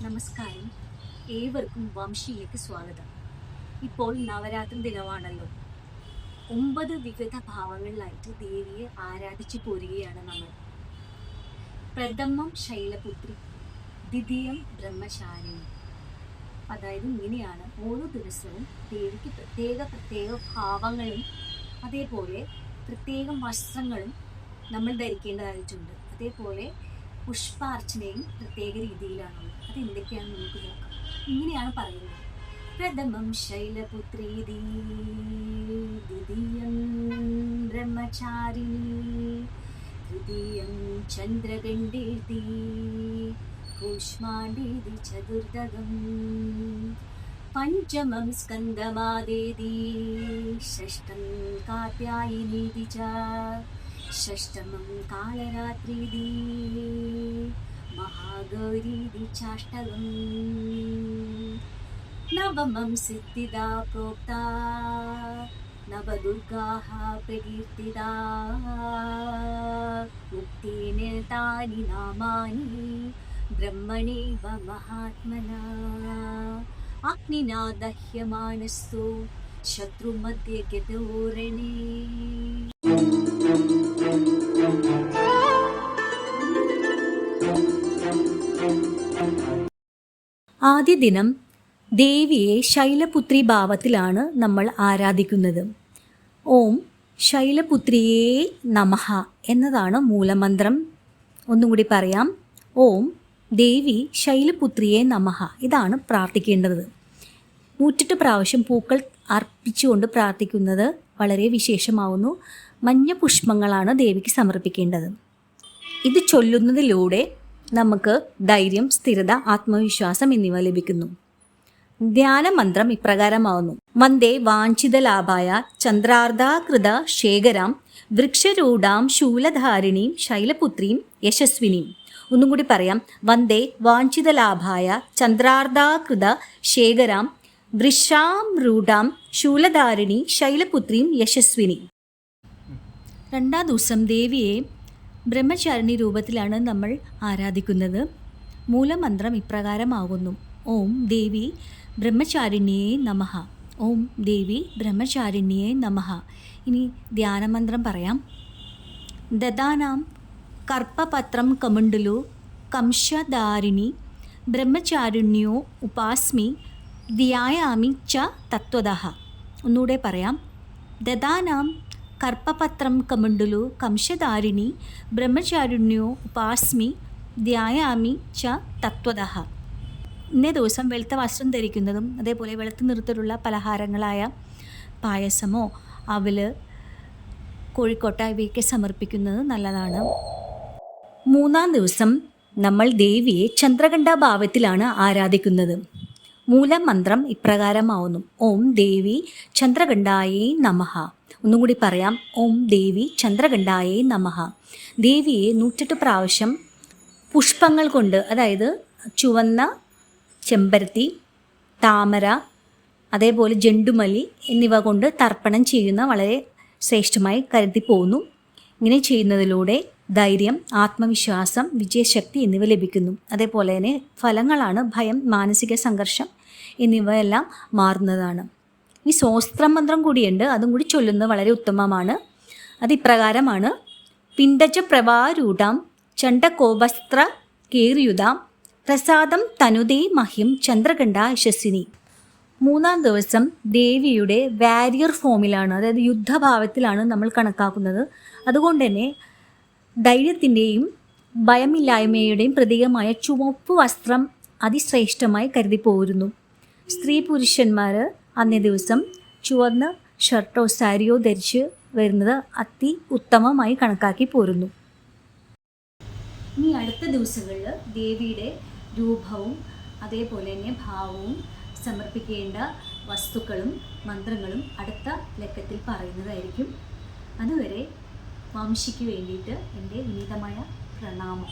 നമസ്കാരം. ഏവർക്കും വംശിയിലേക്ക് സ്വാഗതം. ഇപ്പോൾ നവരാത്രി ദിനമാണല്ലോ. 9 വിവിധ ഭാവങ്ങളിലായിട്ട് ദേവിയെ ആരാധിച്ചു പോരുകയാണ് നമ്മൾ. പ്രഥമം ശൈലപുത്രി, ദ്വിതീയം ബ്രഹ്മചാരിണി. അതായത് ഇങ്ങനെയാണ് ഓരോ ദിവസവും ദേവിക്ക് പ്രത്യേക ഭാവങ്ങളും അതേപോലെ പ്രത്യേകം വസ്ത്രങ്ങളും നമ്മൾ ധരിക്കേണ്ടതായിട്ടുണ്ട്. അതേപോലെ പുഷ്പാർച്ചനയും പ്രത്യേക രീതിയിലാണുള്ളത്. അത് എന്തൊക്കെയാണെന്ന് നമുക്ക് നോക്കാം. ഇങ്ങനെയാണ് പറയുന്നത്: പ്രഥമം ശൈലപുത്രീ, ദ്വിതീയം ബ്രഹ്മചാരിണി, തൃതീയം ചന്ദ്രഗണ്ഡേതി, കൂഷ്മാണ്ഡേതി ചതുർദകം, പഞ്ചമം സ്കന്ദമാദേതി, ഷഷ്ടം കാത്യായനീതി ച, षष्टमं कालरात्रिदी, महागौरीदी चाष्टकम्, नवमं सिद्धिदा प्रोक्ता, नवदुर्गाः प्रकीर्तिता, मुक्तिनिरतानि नामानि ब्रह्मणैव महात्मना, अग्निना दह्यमानस्तु शत्रुमध्ये गतोरणे. ആദ്യ ദിനം ദേവിയെ ശൈലപുത്രി ഭാവത്തിലാണ് നമ്മൾ ആരാധിക്കുന്നത്. ഓം ശൈലപുത്രിയേ നമഃ എന്നതാണ് മൂലമന്ത്രം. ഒന്നും കൂടി പറയാം: ഓം ദേവി ശൈലപുത്രിയേ നമഃ. ഇതാണ് പ്രാർത്ഥിക്കേണ്ടത്. 108 പ്രാവശ്യം പൂക്കൾ അർപ്പിച്ചുകൊണ്ട് പ്രാർത്ഥിക്കുന്നത് വളരെ വിശേഷമാവുന്നു. മഞ്ഞ പുഷ്പങ്ങളാണ് ദേവിക്ക് സമർപ്പിക്കേണ്ടത്. ഇത് ചൊല്ലുന്നതിലൂടെ നമുക്ക് ധൈര്യം, സ്ഥിരത, ആത്മവിശ്വാസം എന്നിവ ലഭിക്കുന്നു. ധ്യാനമന്ത്രം ഇപ്രകാരമാവുന്നു: വന്ദേ വാഞ്ചിതലാഭായ ചന്ദ്രാർദ്ധാകൃത ശേഖരാം വൃക്ഷരൂഢാം ശൂലധാരിണീം ശൈലപുത്രീം യശസ്വിനീം. ഒന്നും കൂടി പറയാം: വന്ദേ വാഞ്ചിതലാഭായ ചന്ദ്രാർദ്ധാകൃത ശേഖരാം വൃക്ഷാരൂഢാം ശൂലധാരിണി ശൈലപുത്രീം യശസ്വിനി. രണ്ടാം ദിവസം ദേവിയെ ബ്രഹ്മചാരിണി രൂപത്തിലാണ് നമ്മൾ ആരാധിക്കുന്നത്. മൂലമന്ത്രം ഇപ്രകാരമാകുന്നു: ഓം ദേവി ബ്രഹ്മചാരിണ്യേ നമഃ. ഓം ദേവി ബ്രഹ്മചാരിണ്യേ നമഃ. ഇനി ധ്യാനമന്ത്രം പറയാം: ദദാനാം കർപ്പപത്രം കമണ്ഡലു കംശധാരിണി ബ്രഹ്മചാരിണ്യോ ഉപാസ്മി ധ്യായാമി ച തത്വതഃ. ഒന്നുകൂടെ പറയാം: ദദാനാം കർപ്പപത്രം കമണ്ഡലു കംശധാരിണി ബ്രഹ്മചാരിണ്യോ ഉപാസ്മി ധ്യായാമി ച തത്വതഃ. ഇന്നേ ദിവസം വെളുത്ത വസ്ത്രം ധരിക്കുന്നതും അതേപോലെ വെളുത്ത നിറത്തിലുള്ള പലഹാരങ്ങളായ പായസമോ അവല്, കോഴിക്കോട്ട ഇവയൊക്കെ സമർപ്പിക്കുന്നത് നല്ലതാണ്. മൂന്നാം ദിവസം നമ്മൾ ദേവിയെ ചന്ദ്രകണ്ഠ ഭാവത്തിലാണ് ആരാധിക്കുന്നത്. മൂലമന്ത്രം ഇപ്രകാരമാവുന്നു: ഓം ദേവി ചന്ദ്രകണ്ഠായേ നമഃ. ഒന്നും കൂടി പറയാം: ഓം ദേവി ചന്ദ്രകണ്ഠായേ നമഃ. ദേവിയെ 108 പ്രാവശ്യം പുഷ്പങ്ങൾ കൊണ്ട്, അതായത് ചുവന്ന ചെമ്പരത്തി, താമര, അതേപോലെ ജെണ്ടുമല്ലി എന്നിവ കൊണ്ട് തർപ്പണം ചെയ്യുന്ന വളരെ ശ്രേഷ്ഠമായി കരുതി പോകുന്നു. ഇങ്ങനെ ചെയ്യുന്നതിലൂടെ ധൈര്യം, ആത്മവിശ്വാസം, വിജയശക്തി എന്നിവ ലഭിക്കുന്നു. അതേപോലെ തന്നെ ഫലങ്ങളാണ് ഭയം, മാനസിക സംഘർഷം എന്നിവയെല്ലാം മാറുന്നതാണ്. ഈ സ്വസ്ത്രമന്ത്രം കൂടിയുണ്ട്, അതും കൂടി ചൊല്ലുന്നത് വളരെ ഉത്തമമാണ്. അത് ഇപ്രകാരമാണ്: പിണ്ടജ പ്രവാരൂഢാം ചണ്ഡകോപസ്ത്ര കേറിയുതാം പ്രസാദം തനുദേ മഹ്യം ചന്ദ്രകണ്ഠ യശസ്വിനി. മൂന്നാം ദിവസം ദേവിയുടെ വാരിയർ ഫോമിലാണ്, അതായത് യുദ്ധഭാവത്തിലാണ് നമ്മൾ കണക്കാക്കുന്നത്. അതുകൊണ്ട് തന്നെ ധൈര്യത്തിൻ്റെയും ഭയമില്ലായ്മയുടെയും പ്രതീകമായ ചുവപ്പ് വസ്ത്രം അതിശ്രേഷ്ഠമായി കരുതി പോരുന്നു. സ്ത്രീ പുരുഷന്മാർ അന്നേ ദിവസം ചുവന്ന ഷർട്ടോ സാരിയോ ധരിച്ച് വരുന്നത് ഉത്തമമായി കണക്കാക്കി പോരുന്നു. ഇനി അടുത്ത ദിവസങ്ങളിൽ ദേവിയുടെ രൂപവും അതേപോലെ തന്നെ ഭാവവും സമർപ്പിക്കേണ്ട വസ്തുക്കളും മന്ത്രങ്ങളും അടുത്ത ലക്കത്തിൽ പറയുന്നതായിരിക്കും. അതുവരെ വംശിക്ക് വേണ്ടിയിട്ട് എൻ്റെ വിനീതമായ പ്രണാമം.